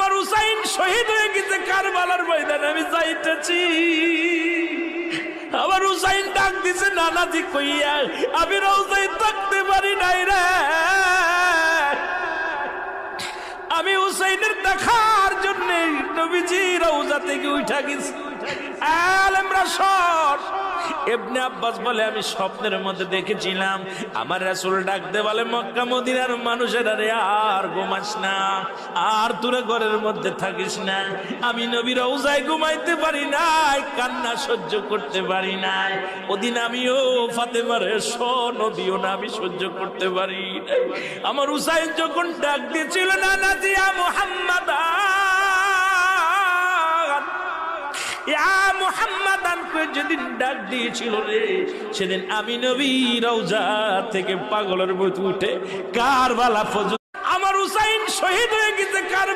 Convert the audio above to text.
আমার হুসাইন শহীদ হয়ে গেছে কারবালার ময়দানে, আমি যাইতেছি। আমার হুসাইন ডাক দিছে নানাজি কইয়া, আমি রওজায় থাকতে পারি নাই রে। আমি হুসাইনের দেখার জন্য নবীজি রওজা থেকে উঠা গেছি। আলেমরা শট ইবনে আব্বাস বলে, আমি স্বপ্নের মধ্যে দেখেছিলাম আমার রাসূল ডাক দে বলে, মক্কা মদিনার মানুষেরা রে আর ঘুমাস না, আর তোরা ঘরের মধ্যে থাকিস না। আমি নবী রওজায় ঘুমাইতে পারি নাই, কান্না সহ্য করতে পারি নাই। ওদিন আমিও ফাতেমার নবীও না আমি সহ্য করতে পারি নাই। আমার হুসাইন যখন ডাক দিয়েছিল না নাজি ইয়া মুহাম্মাদ যেদিন ডাক দিয়েছিল রে, সেদিন আমি নবী রওজা থেকে পাগলের মতো উঠে কারবালা পর্যন্ত। আমার হুসাইন শহীদ হয়ে গেছে কারবালা।